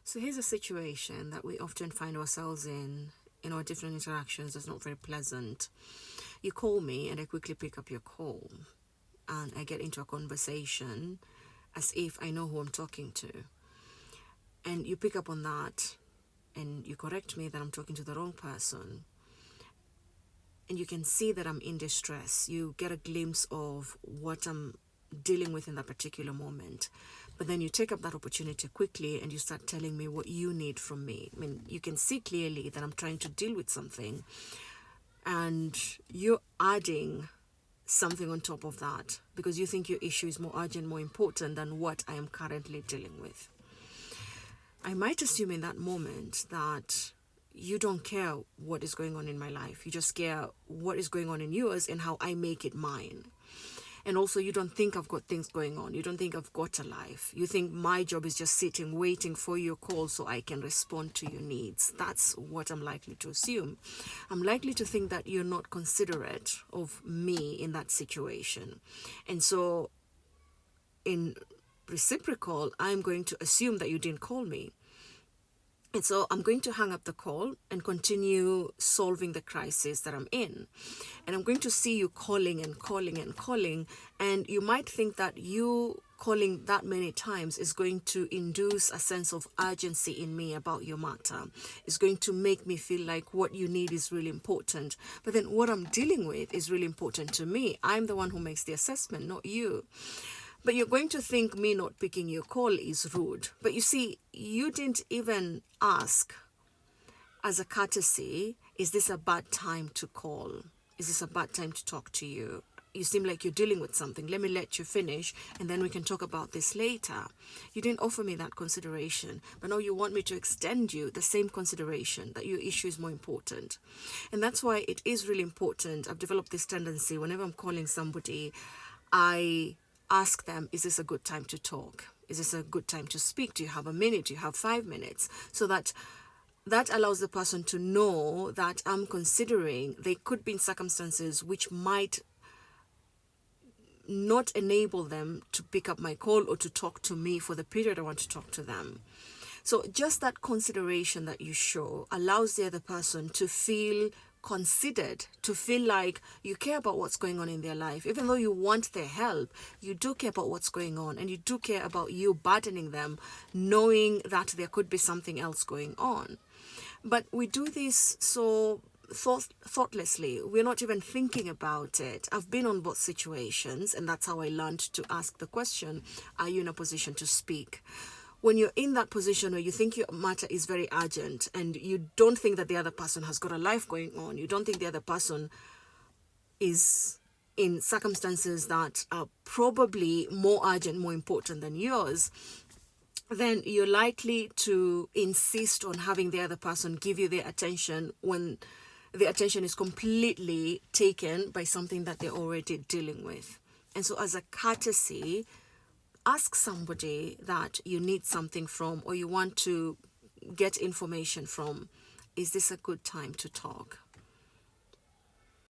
So here's a situation that we often find ourselves in our different interactions that's not very pleasant. You call me and I quickly pick up your call and I get into a conversation as if I know who I'm talking to. And you pick up on that and you correct me that I'm talking to the wrong person. And you can see that I'm in distress. You get a glimpse of what I'm dealing with in that particular moment. But then you take up that opportunity quickly and you start telling me what you need from me. I mean, you can see clearly that I'm trying to deal with something. And you're adding something on top of that because you think your issue is more urgent, more important than what I am currently dealing with. I might assume in that moment that you don't care what is going on in my life. You just care what is going on in yours and how I make it mine. And also, you don't think I've got things going on. You don't think I've got a life. You think my job is just sitting, waiting for your call so I can respond to your needs. That's what I'm likely to assume. I'm likely to think that you're not considerate of me in that situation. And so, in reciprocal, I'm going to assume that you didn't call me. And so I'm going to hang up the call and continue solving the crisis that I'm in. And I'm going to see you calling and calling and calling. And you might think that you calling that many times is going to induce a sense of urgency in me about your matter. It's going to make me feel like what you need is really important. But then what I'm dealing with is really important to me. I'm the one who makes the assessment, not you. But you're going to think me not picking your call is rude. But you see, you didn't even ask as a courtesy, is this a bad time to call? Is this a bad time to talk to you? You seem like you're dealing with something. Let me let you finish and then we can talk about this later. You didn't offer me that consideration, but now you want me to extend you the same consideration that your issue is more important. And that's why it is really important. I've developed this tendency whenever I'm calling somebody, I ask them, is this a good time to talk? Is this a good time to speak? Do you have a minute? Do you have 5 minutes? So that allows the person to know that I'm considering they could be in circumstances which might not enable them to pick up my call or to talk to me for the period I want to talk to them. So just that consideration that you show allows the other person to feel considered, to feel like you care about what's going on in their life. Even though you want their help, you do care about what's going on and you do care about you burdening them, knowing that there could be something else going on. But we do this so thoughtlessly. We're not even thinking about it. I've been on both situations and that's how I learned to ask the question, are you in a position to speak? When you're in that position where you think your matter is very urgent and you don't think that the other person has got a life going on, you don't think the other person is in circumstances that are probably more urgent, more important than yours, then you're likely to insist on having the other person give you their attention when the attention is completely taken by something that they're already dealing with. And so as a courtesy, ask somebody that you need something from or you want to get information from, is this a good time to talk?